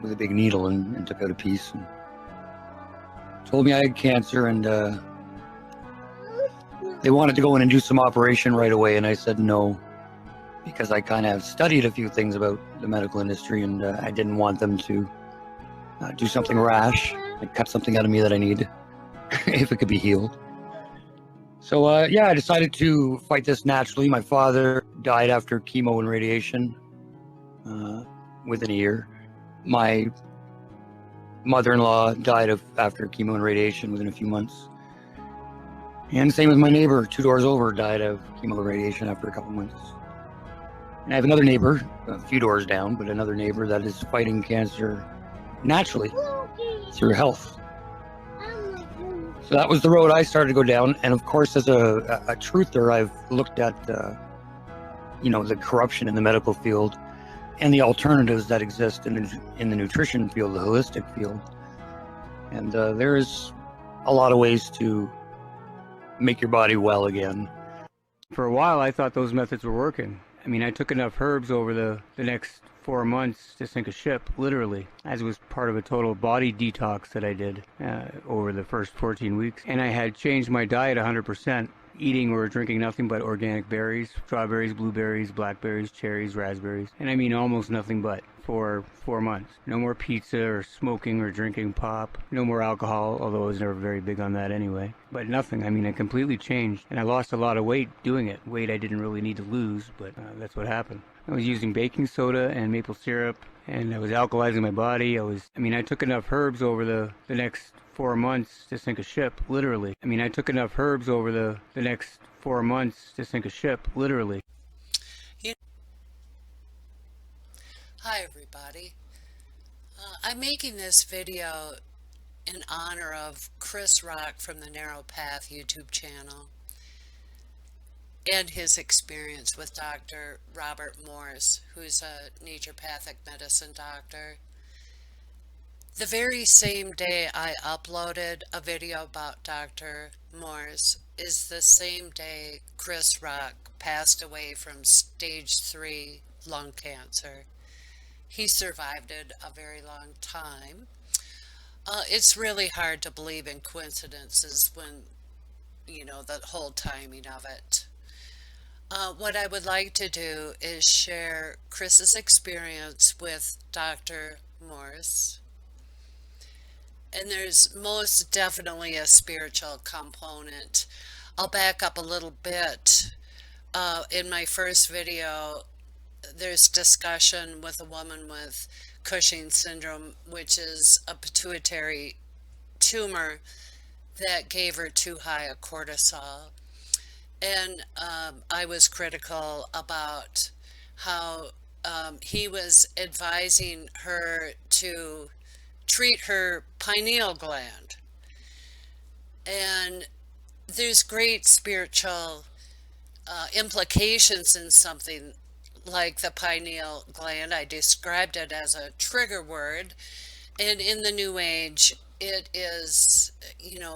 With a big needle and took out a piece and told me I had cancer, and they wanted to go in and do some operation right away, and I said no, because I kind of studied a few things about the medical industry, and I didn't want them to do something rash, like cut something out of me that I need if it could be healed. So yeah, I decided to fight this naturally. My father died after chemo and radiation within a year. My mother-in-law died after chemo and radiation within a few months. And same with my neighbor, 2 doors over, died of chemo and radiation after a couple months. And I have another neighbor, a few doors down, but another neighbor that is fighting cancer naturally through health. So that was the road I started to go down. And of course, as a truther, I've looked at, the corruption in the medical field and the alternatives that exist in the nutrition field, the holistic field. And there is a lot of ways to make your body well again. For a while, I thought those methods were working. I mean, I took enough herbs over the next 4 months to sink a ship, literally, as was part of a total body detox that I did over the first 14 weeks. And I had changed my diet 100%. Eating or drinking nothing but organic berries, strawberries, blueberries, blackberries, cherries, raspberries, and I mean almost nothing but for 4 months. No more pizza or smoking or drinking pop. No more alcohol, although I was never very big on that anyway. But nothing. I mean, I completely changed, and I lost a lot of weight doing it. Weight I didn't really need to lose, but that's what happened. I was using baking soda and maple syrup, and I was alkalizing my body. I took enough herbs over the next 4 months to sink a ship, literally. I took enough herbs over the next 4 months to sink a ship, literally. Hi everybody. I'm making this video in honor of Chris Wrock from the Narrow Path YouTube channel and his experience with Dr. Robert Morse, who's a naturopathic medicine doctor. The very same day I uploaded a video about Dr. Morse is the same day Chris Wrock passed away from stage 3 lung cancer. He survived it a very long time. It's really hard to believe in coincidences when, the whole timing of it. What I would like to do is share Chris's experience with Dr. Morse. And there's most definitely a spiritual component. I'll back up a little bit. In my first video, there's discussion with a woman with Cushing syndrome, which is a pituitary tumor that gave her too high a cortisol. And I was critical about how he was advising her to treat her pineal gland. And there's great spiritual implications in something like the pineal gland. I described it as a trigger word, and in the New Age it is,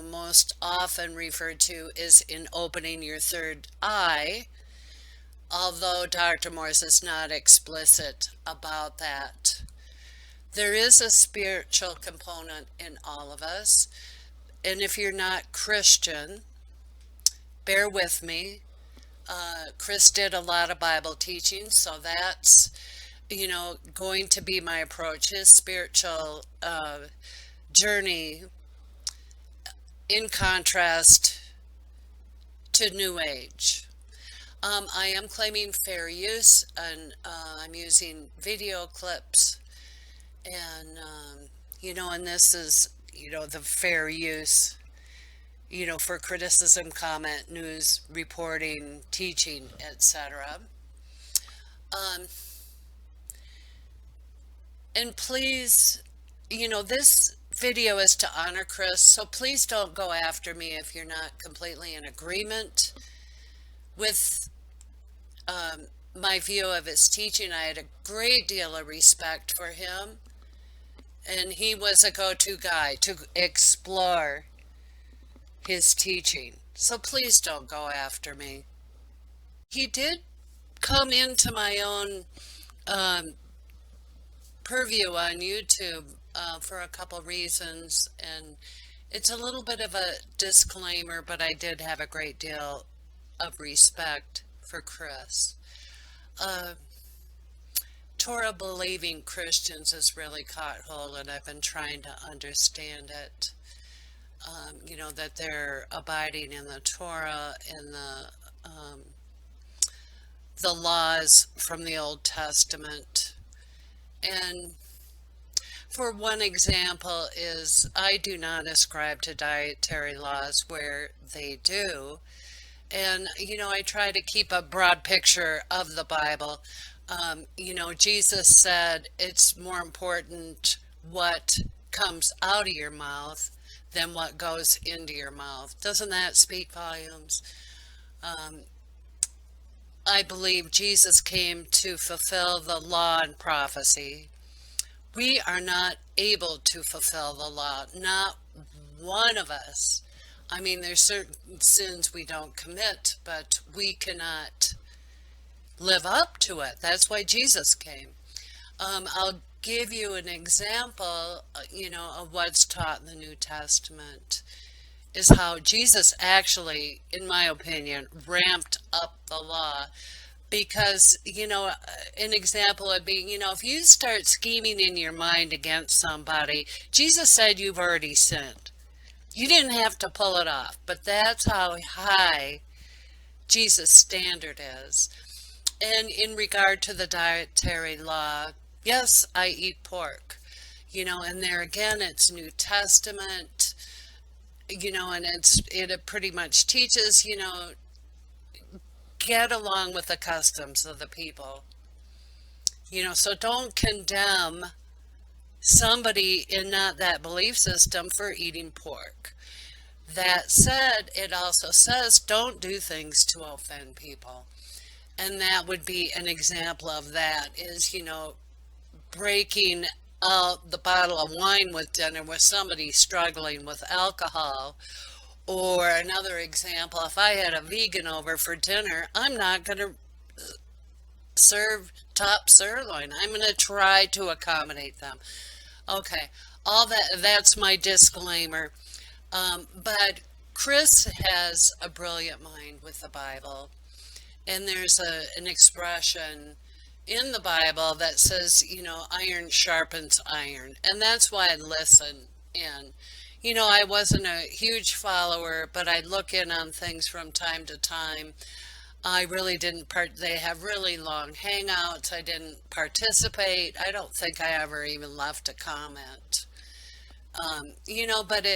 most often referred to as in opening your third eye, although Dr. Morse is not explicit about that. There is a spiritual component in all of us, and if you're not Christian, bear with me. Chris did a lot of Bible teaching, so that's, going to be my approach. His spiritual journey, in contrast to New Age. I am claiming fair use, and I'm using video clips, and, and this is, the fair use, for criticism, comment, news, reporting, teaching, etc. And please, this video is to honor Chris, so please don't go after me if you're not completely in agreement with my view of his teaching. I had a great deal of respect for him, and he was a go-to guy to explore his teaching. So please don't go after me. He did come into my own purview on YouTube for a couple reasons, and it's a little bit of a disclaimer, but I did have a great deal of respect for Chris. Torah believing Christians has really caught hold, and I've been trying to understand it. You know, that they're abiding in the Torah and the laws from the Old Testament. And for one example is, I do not ascribe to dietary laws where they do. And, you know, I try to keep a broad picture of the Bible. You know, Jesus said it's more important what comes out of your mouth than what goes into your mouth. Doesn't that speak volumes? I believe Jesus came to fulfill the law and prophecy. We are not able to fulfill the law, not one of us. I mean, there's certain sins we don't commit, but we cannot live up to it. That's why Jesus came. I'll give you an example, you know, of what's taught in the New Testament is how Jesus actually, in my opinion, ramped up the law. Because, you know, an example would be, you know, if you start scheming in your mind against somebody, Jesus said you've already sinned. You didn't have to pull it off, but that's how high Jesus' standard is. And in regard to the dietary law, yes, I eat pork, you know, and there again, it's New Testament, you know, and it pretty much teaches, you know, get along with the customs of the people, you know, so don't condemn somebody in not that belief system for eating pork. That said, it also says don't do things to offend people. And that would be an example of that is, you know, breaking out the bottle of wine with dinner with somebody struggling with alcohol. Or another example, if I had a vegan over for dinner, I'm not going to serve top sirloin. I'm going to try to accommodate them. Okay, that's my disclaimer. But Chris has a brilliant mind with the Bible. And there's an expression in the Bible that says, you know, iron sharpens iron. And that's why I listen in. You know, I wasn't a huge follower, but I look in on things from time to time. I really didn't they have really long hangouts. I didn't participate. I don't think I ever even left a comment. You know, but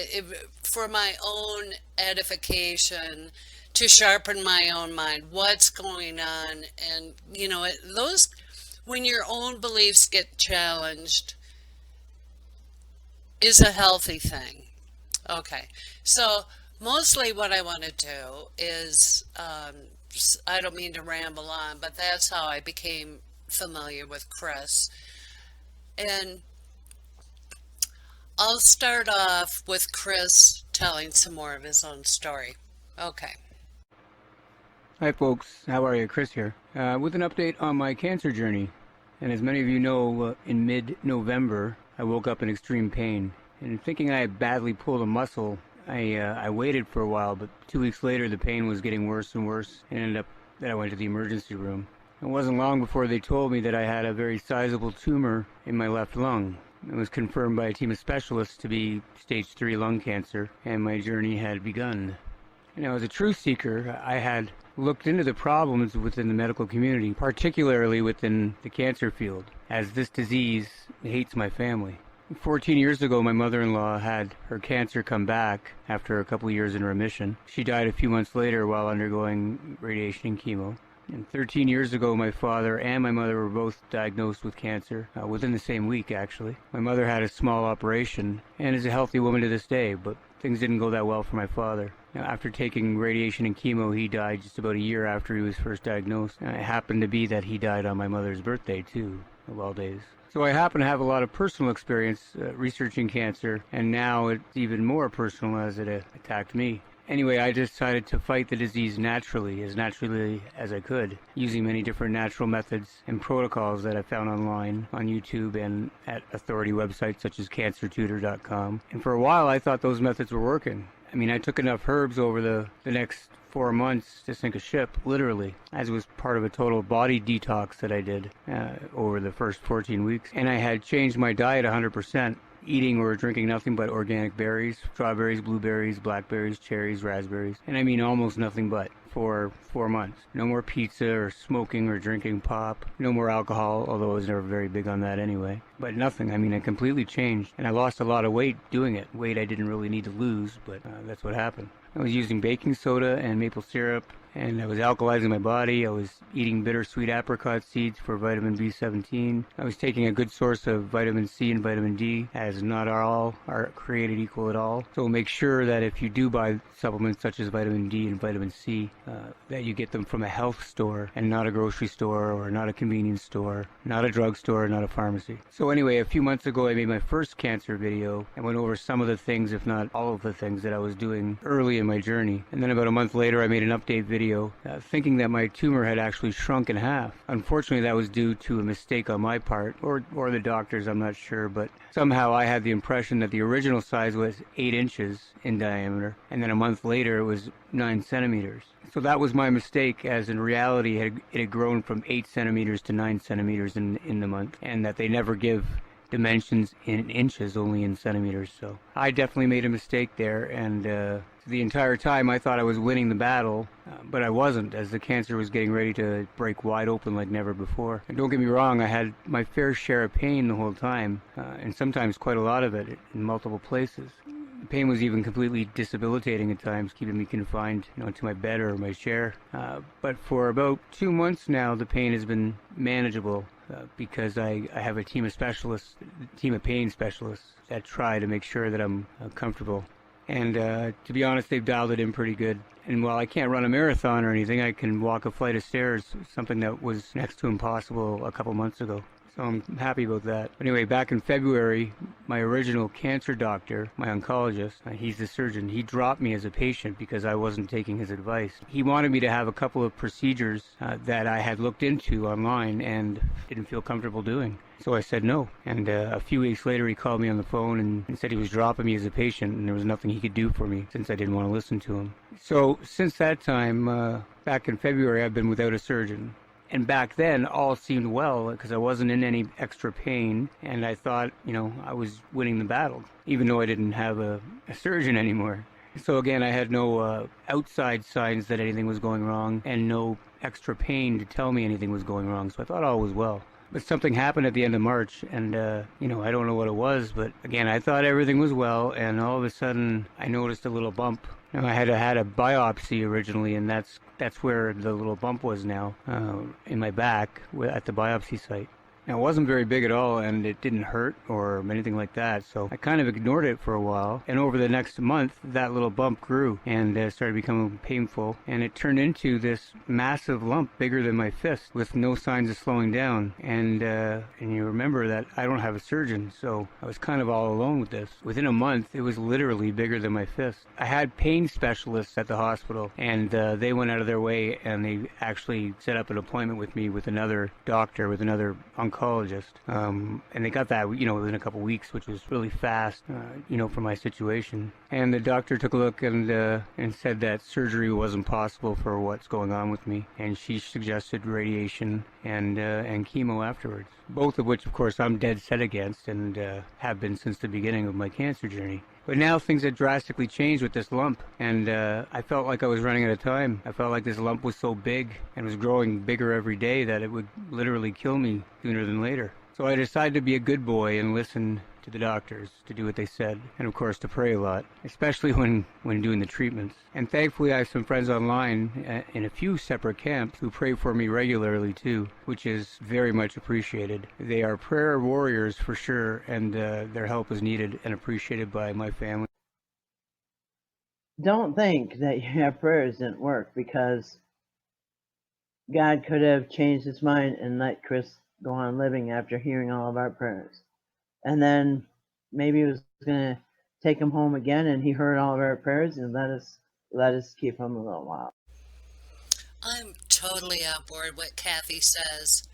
for my own edification, to sharpen my own mind, what's going on, and, you know, when your own beliefs get challenged, is a healthy thing. Okay, so mostly what I want to do is, I don't mean to ramble on, but that's how I became familiar with Chris. And I'll start off with Chris telling some more of his own story. Okay. Hi folks, how are you? Chris here, with an update on my cancer journey. And as many of you know, in mid-November, I woke up in extreme pain. And thinking I had badly pulled a muscle, I waited for a while, but 2 weeks later the pain was getting worse and worse, and ended up that I went to the emergency room. It wasn't long before they told me that I had a very sizable tumor in my left lung. It was confirmed by a team of specialists to be stage 3 lung cancer, and my journey had begun. And as a truth seeker, I had looked into the problems within the medical community, particularly within the cancer field, as this disease hates my family. 14 years ago, my mother-in-law had her cancer come back after a couple years in remission. She died a few months later while undergoing radiation and chemo. And 13 years ago, my father and my mother were both diagnosed with cancer, within the same week, actually. My mother had a small operation and is a healthy woman to this day, but things didn't go that well for my father. Now, after taking radiation and chemo, he died just about a year after he was first diagnosed. And it happened to be that he died on my mother's birthday, too, of all days. So I happen to have a lot of personal experience researching cancer, and now it's even more personal as it attacked me. Anyway, I decided to fight the disease naturally as I could, using many different natural methods and protocols that I found online, on YouTube, and at authority websites such as cancertutor.com. And for a while, I thought those methods were working. I mean, I took enough herbs over the next 4 months to sink a ship, literally, as was part of a total body detox that I did over the first 14 weeks. And I had changed my diet 100%. Eating or drinking nothing but organic berries, strawberries, blueberries, blackberries, cherries, raspberries, and I mean almost nothing but for 4 months. No more pizza or smoking or drinking pop. No more alcohol, although I was never very big on that anyway. But nothing. I mean, I completely changed, and I lost a lot of weight doing it. Weight I didn't really need to lose, but that's what happened. I was using baking soda and maple syrup, and I was alkalizing my body. I was eating bittersweet apricot seeds for vitamin B17. I was taking a good source of vitamin C and vitamin D, as not all are created equal at all. So make sure that if you do buy supplements such as vitamin D and vitamin C, that you get them from a health store and not a grocery store or not a convenience store, not a drugstore, not a pharmacy. So anyway, a few months ago I made my first cancer video and went over some of the things, if not all of the things, that I was doing early in my journey. And then about a month later I made an update video thinking that my tumor had actually shrunk in half. Unfortunately, that was due to a mistake on my part, or the doctor's, I'm not sure, but somehow I had the impression that the original size was 8 inches in diameter, and then a month later it was 9 centimeters. So that was my mistake, as in reality it had grown from 8 centimeters to 9 centimeters in the month, and that they never give dimensions in inches, only in centimeters. So I definitely made a mistake there, and the entire time I thought I was winning the battle, but I wasn't, as the cancer was getting ready to break wide open like never before. And don't get me wrong, I had my fair share of pain the whole time, and sometimes quite a lot of it in multiple places. The pain was even completely debilitating at times, keeping me confined, to my bed or my chair. But for about 2 months now, the pain has been manageable. Because I have a team of pain specialists that try to make sure that I'm comfortable. And to be honest, they've dialed it in pretty good. And while I can't run a marathon or anything, I can walk a flight of stairs, something that was next to impossible a couple months ago. So I'm happy about that. Anyway, back in February, my original cancer doctor, my oncologist, he's the surgeon, he dropped me as a patient because I wasn't taking his advice. He wanted me to have a couple of procedures that I had looked into online and didn't feel comfortable doing. So I said no. And a few weeks later, he called me on the phone and said he was dropping me as a patient and there was nothing he could do for me since I didn't want to listen to him. So since that time, back in February, I've been without a surgeon. And back then, all seemed well because I wasn't in any extra pain, and I thought, I was winning the battle, even though I didn't have a surgeon anymore. So again, I had no outside signs that anything was going wrong, and no extra pain to tell me anything was going wrong, so I thought all was well. But something happened at the end of March, and, I don't know what it was, but again, I thought everything was well, and all of a sudden, I noticed a little bump. Now, I had had a biopsy originally, and that's where the little bump was now, in my back at the biopsy site. Now, it wasn't very big at all, and it didn't hurt or anything like that, so I kind of ignored it for a while. And over the next month, that little bump grew and started becoming painful, and it turned into this massive lump bigger than my fist with no signs of slowing down. And you remember that I don't have a surgeon, so I was kind of all alone with this. Within a month, it was literally bigger than my fist. I had pain specialists at the hospital, and they went out of their way, and they actually set up an appointment with me with another doctor, with another oncologist, and they got that within a couple weeks, which was really fast for my situation. And the doctor took a look and said that surgery wasn't possible for what's going on with me, and she suggested radiation and chemo afterwards, both of which of course I'm dead set against and have been since the beginning of my cancer journey. But now things had drastically changed with this lump, and I felt like I was running out of time. I felt like this lump was so big and was growing bigger every day that it would literally kill me sooner than later. So I decided to be a good boy and listen to the doctors, to do what they said, and of course to pray a lot, especially when doing the treatments. And thankfully I have some friends online in a few separate camps who pray for me regularly too, which is very much appreciated. They are prayer warriors for sure, and their help is needed and appreciated by my family. Don't think that your prayers didn't work, because God could have changed his mind and let Chris go on living after hearing all of our prayers. And then maybe he was going to take him home again, and he heard all of our prayers and let us let us keep him a little while. I'm totally on board what Kathy says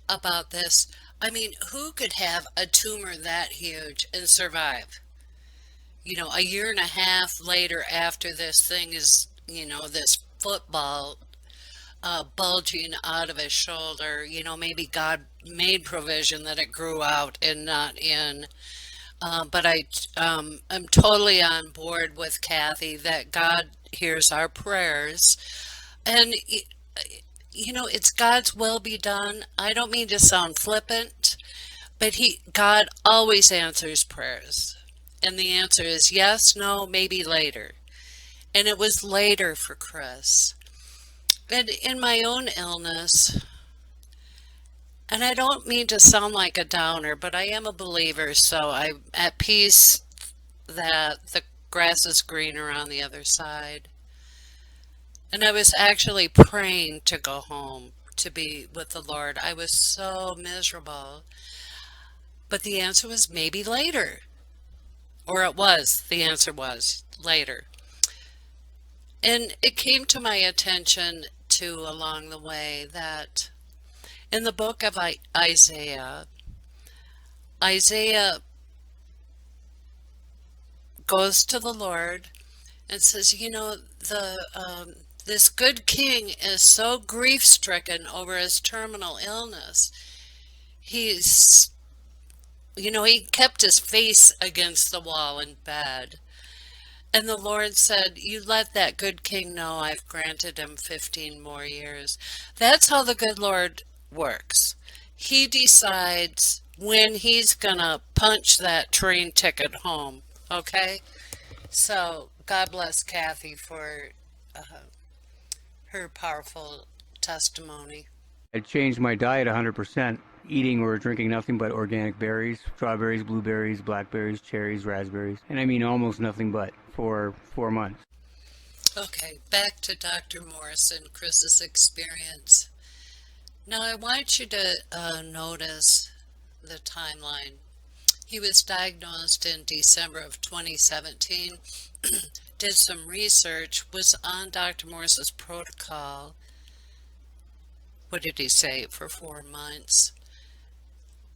about this. I mean, who could have a tumor that huge and survive? You know, a year and a half later after this thing is, you know, this football bulging out of his shoulder, you know, maybe God made provision that it grew out and not in. But I'm totally on board with Kathy that God hears our prayers. And, you know, it's God's will be done. I don't mean to sound flippant, but God always answers prayers. And the answer is yes, no, maybe later. And it was later for Chris. And in my own illness, and I don't mean to sound like a downer, but I am a believer, so I'm at peace that the grass is greener on the other side. And I was actually praying to go home to be with the Lord. I was so miserable. But the answer was maybe later. Or it was, the answer was later. And it came to my attention too along the way that in the book of Isaiah, Isaiah goes to the Lord and says, you know, this good king is so grief-stricken over his terminal illness. He's, you know, he kept his face against the wall in bed. And the Lord said, you let that good king know I've granted him 15 more years. That's how the good Lord works. He decides when he's going to punch that train ticket home. Okay? So God bless Kathy for her powerful testimony. I changed my diet 100%, eating or drinking nothing but organic berries, strawberries, blueberries, blackberries, cherries, raspberries, and I mean almost nothing but for 4 months. Okay, back to Dr. Morse and Chris's experience. Now I want you to notice the timeline. He was diagnosed in December of 2017, did some research, was on Dr. Morse's protocol. What did he say? For 4 months.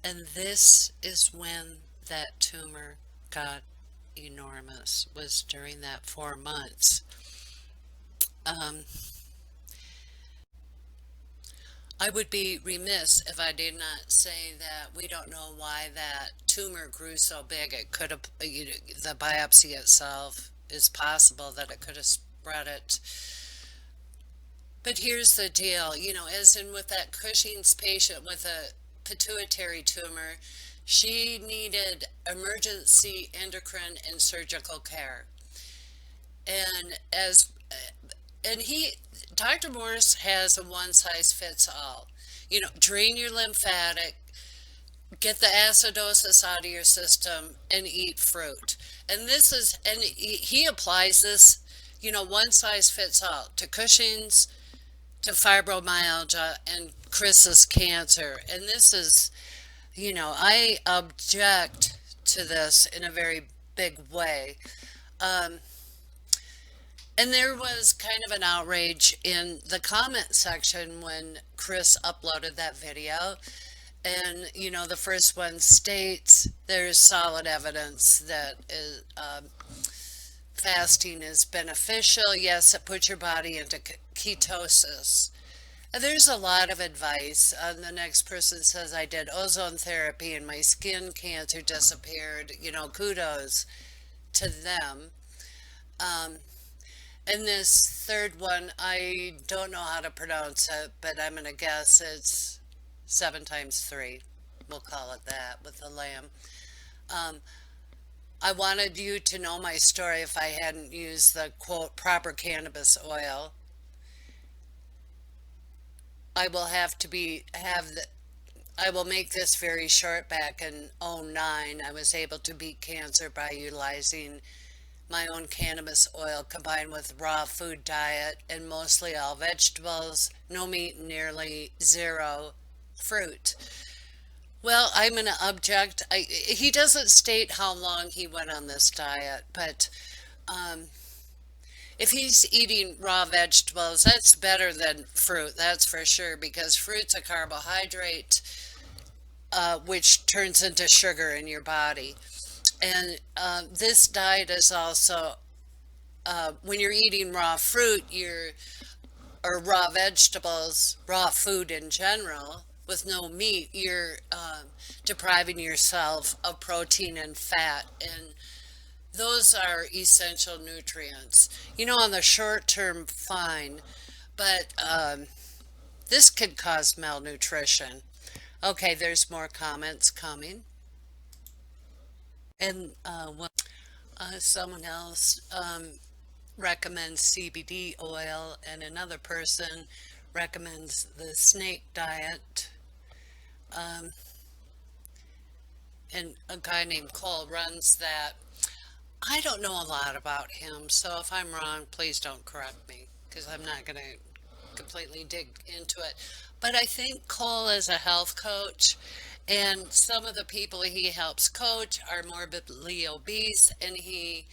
And this is when that tumor got enormous, was during that 4 months. I would be remiss if I did not say that we don't know why that tumor grew so big. It could have, the biopsy itself is possible that it could have spread it. But here's the deal, you know, as in with that Cushing's patient with a pituitary tumor, she needed emergency endocrine and surgical care. And Dr. Morse has a one-size-fits-all. You know, drain your lymphatic, get the acidosis out of your system, and eat fruit. And he applies this, you know, one-size-fits-all to Cushing's, to fibromyalgia, and Chris's cancer. And this is, you know, I object to this in a very big way. And there was kind of an outrage in the comment section when Chris uploaded that video. And, you know, the first one states there's solid evidence that fasting is beneficial. Yes, it puts your body into ketosis. There's a lot of advice. The next person says, I did ozone therapy and my skin cancer disappeared. You know, kudos to them. And this third one, I don't know how to pronounce it, but I'm going to guess it's 7 times 3. We'll call it that with the lamb. I wanted you to know my story if I hadn't used the, quote, proper cannabis oil. I will I will make this very short. Back in 2009, I was able to beat cancer by utilizing my own cannabis oil combined with raw food diet and mostly all vegetables, no meat, nearly zero fruit. Well, I'm going to object. He doesn't state how long he went on this diet, but if he's eating raw vegetables, that's better than fruit, that's for sure, because fruit's a carbohydrate, which turns into sugar in your body. And this diet is also, when you're eating raw fruit, or raw vegetables, raw food in general, with no meat, you're depriving yourself of protein and fat, and those are essential nutrients. You know, on the short term, fine, but this could cause malnutrition. Okay, there's more comments coming. And someone else recommends CBD oil, and another person recommends the snake diet. And a guy named Cole runs that. I don't know a lot about him, so if I'm wrong, please don't correct me, because I'm not going to completely dig into it. But I think Cole is a health coach, and some of the people he helps coach are morbidly obese, and he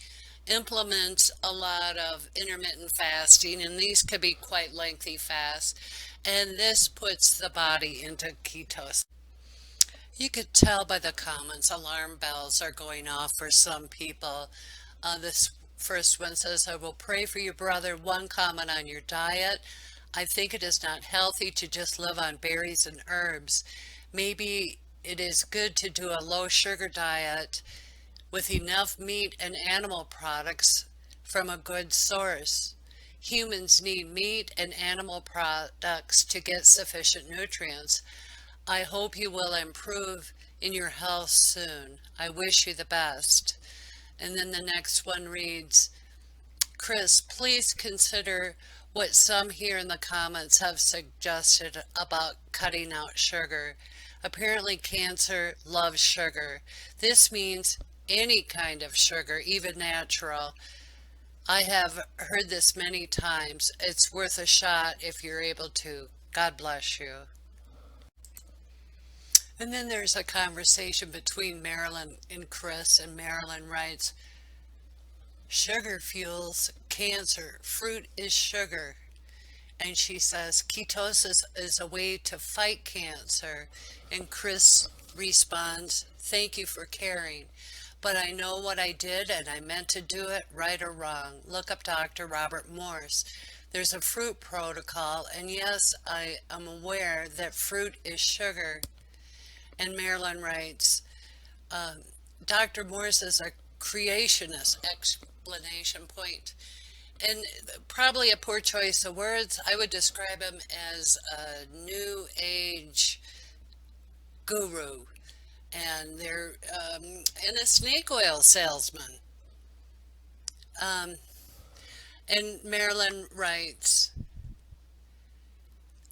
implements a lot of intermittent fasting, and these could be quite lengthy fasts, and this puts the body into ketosis. You could tell by the comments, alarm bells are going off for some people. This first one says, I will pray for your brother. One comment on your diet. I think it is not healthy to just live on berries and herbs. Maybe it is good to do a low sugar diet with enough meat and animal products from a good source. Humans need meat and animal products to get sufficient nutrients. I hope you will improve in your health soon. I wish you the best. And then the next one reads, Chris, please consider what some here in the comments have suggested about cutting out sugar. Apparently cancer loves sugar. This means any kind of sugar, even natural. I have heard this many times. It's worth a shot if you're able to. God bless you. And then there's a conversation between Marilyn and Chris, and Marilyn writes, sugar fuels cancer. Fruit is sugar. And she says, ketosis is a way to fight cancer. And Chris responds, thank you for caring. But I know what I did, and I meant to do it, right or wrong. Look up Dr. Robert Morse. There's a fruit protocol, and yes, I am aware that fruit is sugar. And Marilyn writes, Dr. Morse is a creationist, explanation point. And probably a poor choice of words. I would describe him as a new age guru. And they're and a snake oil salesman. And Marilyn writes,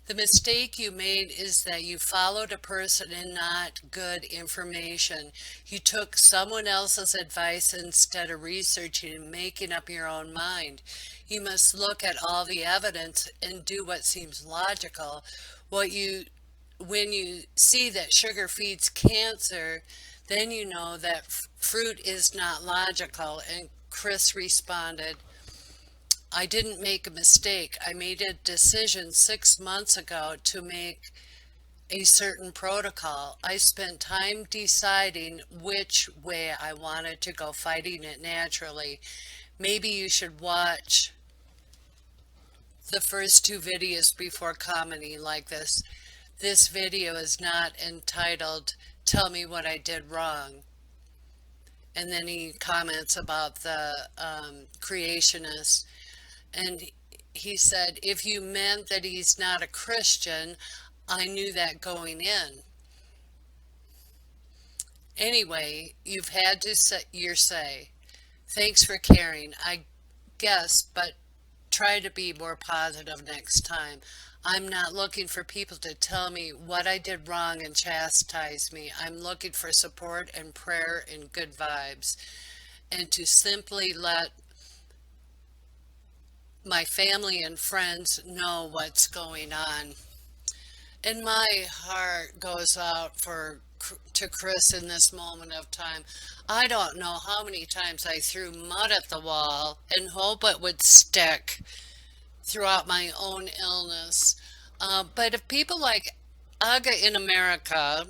the mistake you made is that you followed a person and not good information. You took someone else's advice instead of researching and making up your own mind. You must look at all the evidence and do what seems logical. When you see that sugar feeds cancer, then you know that fruit is not logical. And Chris responded, I didn't make a mistake. I made a decision 6 months ago to make a certain protocol. I spent time deciding which way I wanted to go, fighting it naturally. Maybe you should watch the first 2 videos before commenting like this. This video is not entitled, Tell Me What I Did Wrong. And then he comments about the creationist. And he said, if you meant that he's not a Christian, I knew that going in. Anyway, you've had to say your say. Thanks for caring, I guess, but try to be more positive next time. I'm not looking for people to tell me what I did wrong and chastise me. I'm looking for support and prayer and good vibes, and to simply let my family and friends know what's going on. And my heart goes out for to Chris in this moment of time. I don't know how many times I threw mud at the wall and hope it would stick throughout my own illness. But if people like Aga in America,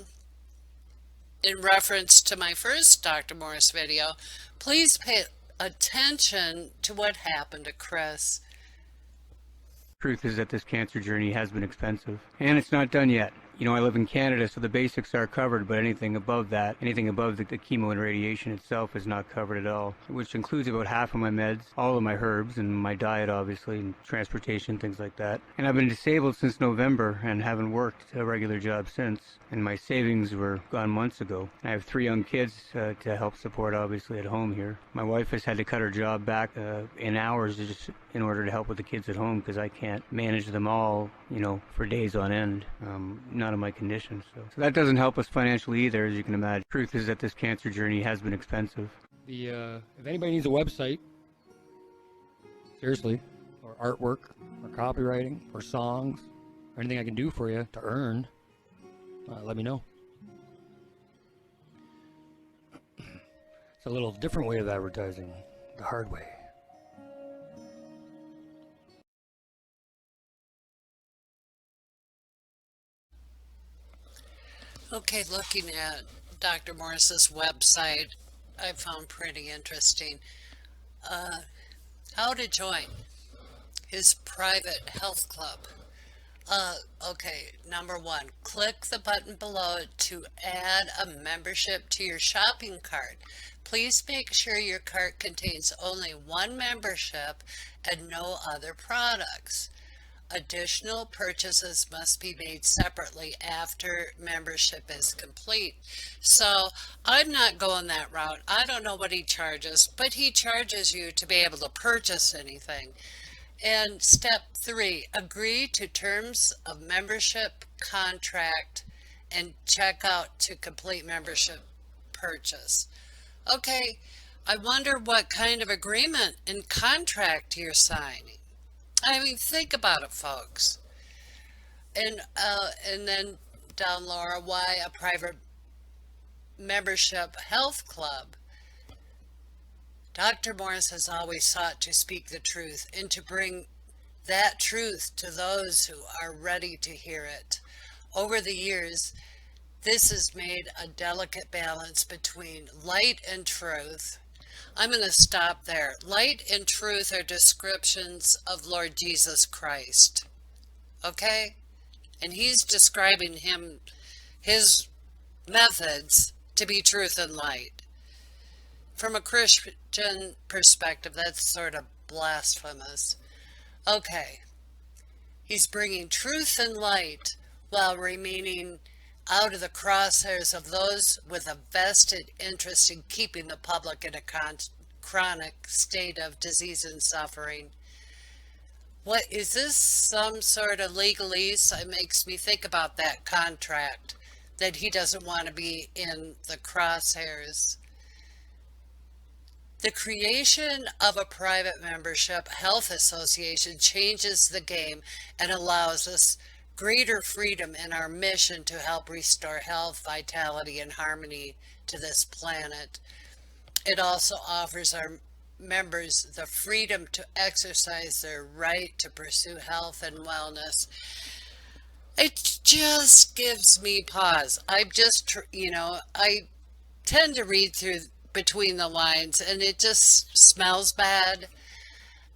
in reference to my first Dr. Morse video, please pay attention to what happened to Chris. Truth is that this cancer journey has been expensive, and it's not done yet. You know, I live in Canada, so the basics are covered, but anything above that, anything above the chemo and radiation itself is not covered at all, which includes about half of my meds, all of my herbs, and my diet, obviously, and transportation, things like that. And I've been disabled since November and haven't worked a regular job since, and my savings were gone months ago. I have 3 young kids to help support, obviously, at home here. My wife has had to cut her job back in hours just in order to help with the kids at home because I can't manage them all, you know, for days on end. Not in my condition. So that doesn't help us financially either, as you can imagine. Truth is that this cancer journey has been expensive. If anybody needs a website, seriously, or artwork, or copywriting, or songs, or anything I can do for you to earn, let me know. It's a little different way of advertising, the hard way. Okay, looking at Dr. Morse's website, I found pretty interesting. How to join his private health club. Okay, number 1, click the button below to add a membership to your shopping cart. Please make sure your cart contains only 1 membership and no other products. Additional purchases must be made separately after membership is complete. So I'm not going that route. I don't know what he charges, but he charges you to be able to purchase anything. And step 3, agree to terms of membership contract and check out to complete membership purchase. Okay, I wonder what kind of agreement and contract you're signing. I mean, think about it, folks. And then down Laura, why a private membership health club? Dr. Morse has always sought to speak the truth and to bring that truth to those who are ready to hear it. Over the years, this has made a delicate balance between light and truth. I'm going to stop there. Light and truth are descriptions of Lord Jesus Christ. Okay? And he's describing his methods to be truth and light. From a Christian perspective, that's sort of blasphemous. Okay. He's bringing truth and light while remaining out of the crosshairs of those with a vested interest in keeping the public in a chronic state of disease and suffering. What is this, some sort of legalese? It makes me think about that contract, that he doesn't want to be in the crosshairs. The creation of a private membership health association changes the game and allows us greater freedom in our mission to help restore health, vitality, and harmony to this planet. It also offers our members the freedom to exercise their right to pursue health and wellness. It just gives me pause. I tend to read through between the lines and it just smells bad.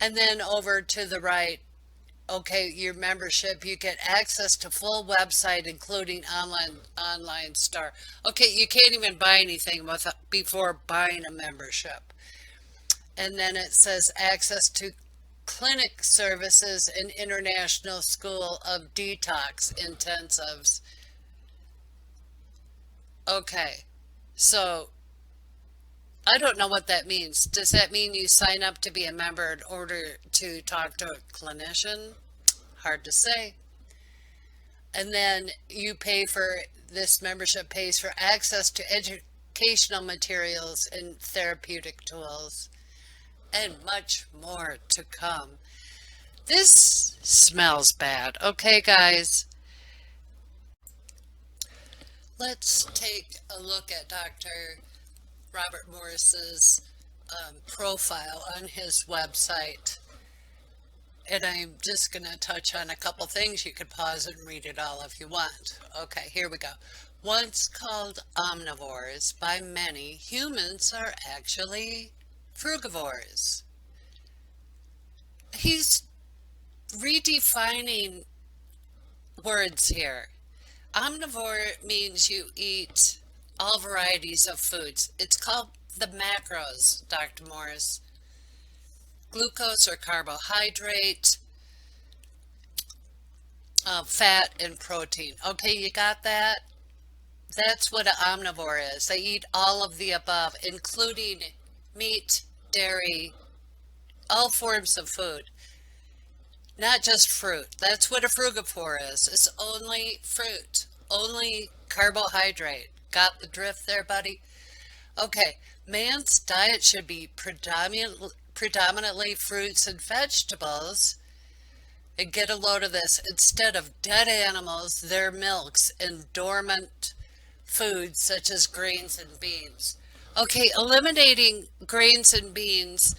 And then over to the right, okay, your membership, you get access to full website, including online store. Okay, you can't even buy anything before buying a membership. And then it says access to clinic services and International School of Detox intensives. Okay, so I don't know what that means. Does that mean you sign up to be a member in order to talk to a clinician? Hard to say. And then you pay for, this membership pays for access to educational materials and therapeutic tools, and much more to come. This smells bad. Okay, guys. Let's take a look at Dr. Robert Morse's profile on his website. And I'm just going to touch on a couple things. You could pause and read it all if you want. Okay, here we go. Once called omnivores by many, humans are actually frugivores. He's redefining words here. Omnivore means you eat all varieties of foods. It's called the macros, Dr. Morse. Glucose or carbohydrate, fat, and protein. Okay, you got that? That's what an omnivore is. They eat all of the above, including meat, dairy, all forms of food. Not just fruit. That's what a frugivore is. It's only fruit, only carbohydrate. Got the drift there, buddy? Okay, man's diet should be predominantly fruits and vegetables. And get a load of this. Instead of dead animals, their milks and dormant foods such as grains and beans. Okay, eliminating grains and beans,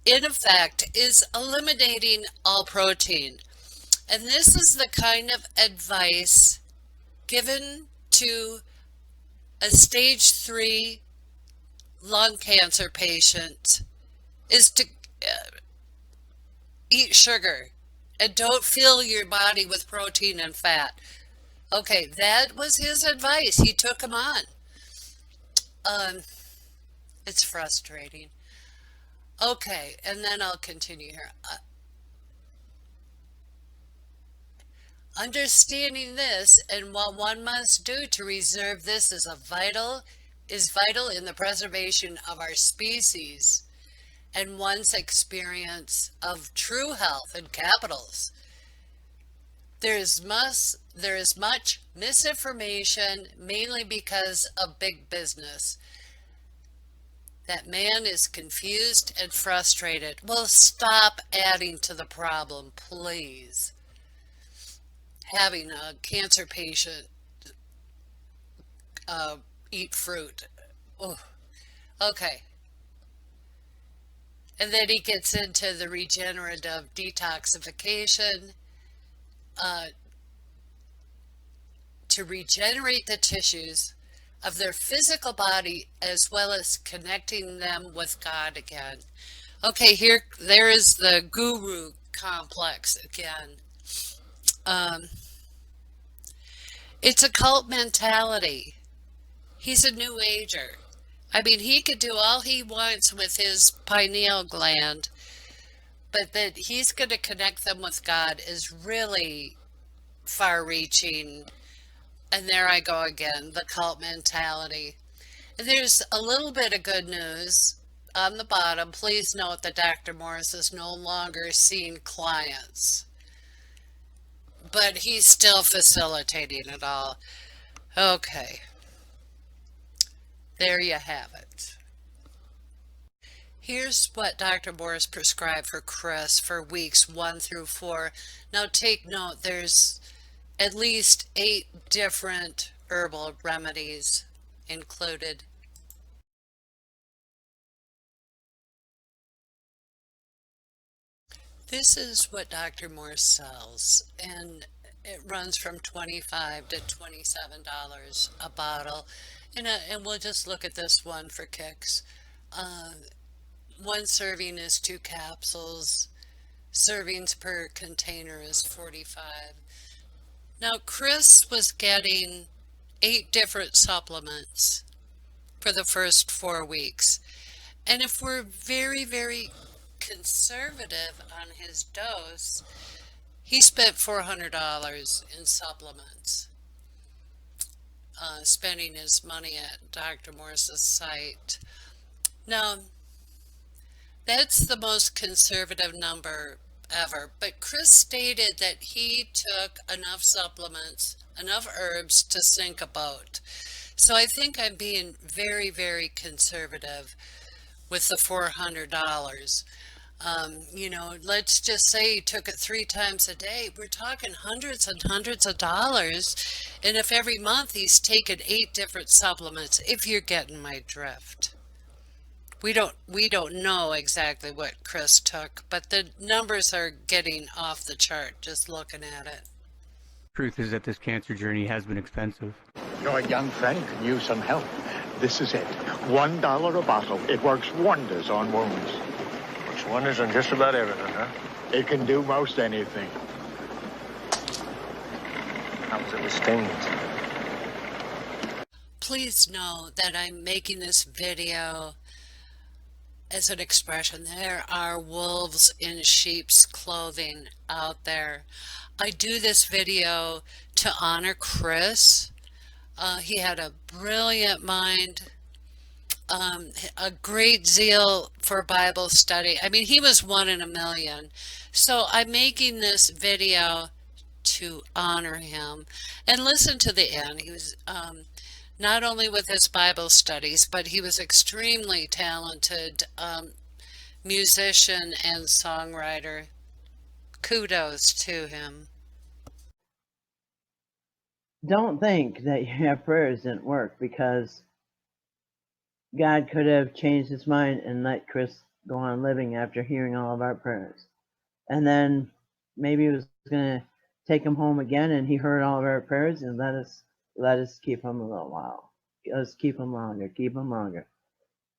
in effect, is eliminating all protein. And this is the kind of advice given to a stage 3 lung cancer patient, is to eat sugar and don't fill your body with protein and fat. Okay, that was his advice. He took him on. It's frustrating. Okay, and then I'll continue here. Understanding this and what one must do to reserve this is vital in the preservation of our species and one's experience of true health in capitals. There is much misinformation, mainly because of big business. That man is confused and frustrated. Well, stop adding to the problem, please. Having a cancer patient eat fruit. Oh, okay. And then he gets into the regenerative detoxification to regenerate the tissues of their physical body as well as connecting them with God again. Okay, there is the guru complex again. It's a cult mentality. He's a new ager. I mean, he could do all he wants with his pineal gland, but that he's going to connect them with God is really far-reaching. And there I go again, the cult mentality. And there's a little bit of good news on the bottom. Please note that Dr. Morse is no longer seeing clients, but he's still facilitating it all. Okay. There you have it. Here's what Dr. Morse prescribed for Chris for weeks 1 through 4. Now take note, there's at least 8 different herbal remedies included. This is what Dr. Morse sells, and it runs from $25 to $27 a bottle. And we'll just look at this one for kicks. 1 serving is 2 capsules. Servings per container is 45. Now, Chris was getting 8 different supplements for the first 4 weeks. And if we're very, very conservative on his dose, he spent $400 in supplements, spending his money at Dr. Morse's site. Now, that's the most conservative number ever, but Chris stated that he took enough supplements, enough herbs to sink a boat. So I think I'm being very, very conservative with the $400. You know, let's just say he took it 3 times a day. We're talking hundreds and hundreds of dollars. And if every month he's taken 8 different supplements, if you're getting my drift. We don't know exactly what Chris took, but the numbers are getting off the chart just looking at it. Truth is that this cancer journey has been expensive. Your young friend could use some help. This is it. $1 a bottle. It works wonders on wounds. Works wonders on just about everything, huh? It can do most anything. How was it with stings? Please know that I'm making this video as an expression. There are wolves in sheep's clothing out there. I do this video to honor Chris. He had a brilliant mind, a great zeal for Bible study. I mean, he was 1 in a million. So I'm making this video to honor him. And listen to the end. He was not only with his Bible studies, but he was extremely talented musician and songwriter. Kudos to him. Don't think that your prayers didn't work, because God could have changed his mind and let Chris go on living after hearing all of our prayers. And then maybe he was going to take him home again, and he heard all of our prayers and let us keep him a little while. Let's keep him longer, keep him longer.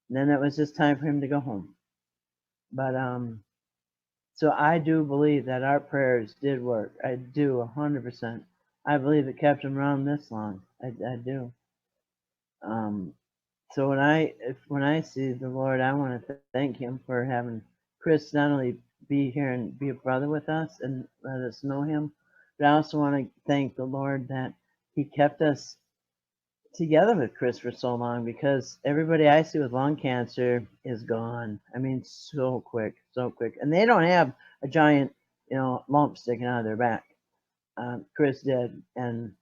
And then it was just time for him to go home. But so I do believe that our prayers did work. I do, 100%. I believe it kept him around this long. I do. So when I see the Lord, I want to thank him for having Chris not only be here and be a brother with us and let us know him, but I also want to thank the Lord that he kept us together with Chris for so long, because everybody I see with lung cancer is gone. I mean, so quick. And they don't have a giant, lump sticking out of their back. Chris did, and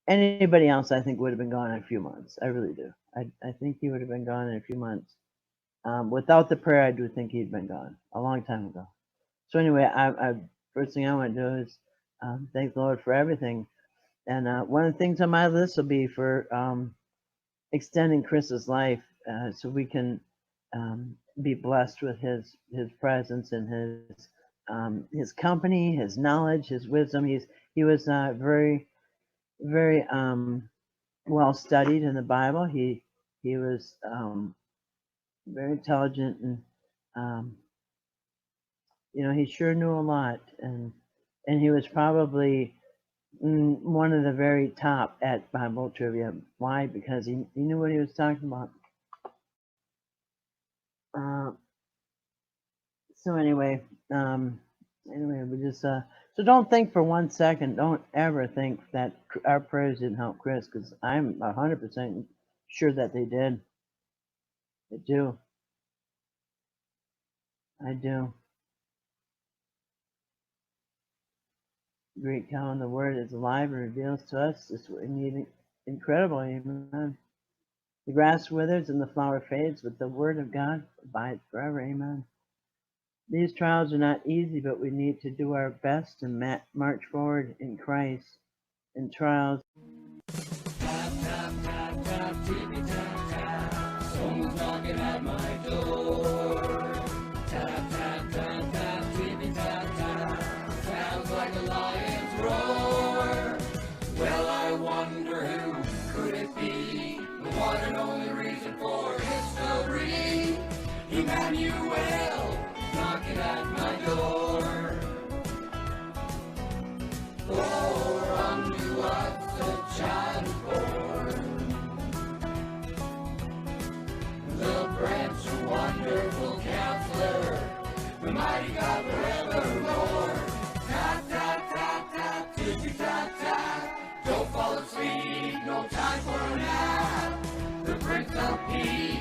anybody else I think would have been gone in a few months. I really do. I think he would have been gone in a few months. Without the prayer, I do think he'd been gone a long time ago. So anyway, I first thing I want to do is thank the Lord for everything. And one of the things on my list will be for extending Chris's life, so we can be blessed with his presence and his company, his knowledge, his wisdom. He was very, very well studied in the Bible. He was very intelligent, and he sure knew a lot, and he was probably one of the very top at Bible trivia. Why? Because he knew what he was talking about. So anyway, we just so don't think for 1 second. Don't ever think that our prayers didn't help Chris, because I'm 100% sure that they did. I do. Great count, the word is alive and reveals to us this we need. Incredible, amen. The grass withers and the flower fades, but the word of God abides forever, amen. These trials are not easy, but we need to do our best to march forward in Christ in trials. Tap, tap, tap, tap, tippy, tap, tap. Someone's knocking at my door. Tap, tap, tap, tap, tippy, tap, tap. Sounds like a lion's roar. Well, I wonder who could it be? The one and only reason for history. Emmanuel, knocking at my door. For unto us a child is born. The Prince, a wonderful counselor, the mighty God forevermore. Tap, tap, tap, tap, tippy, tap, tap. Don't fall asleep, no time for a nap. The Prince of Peace.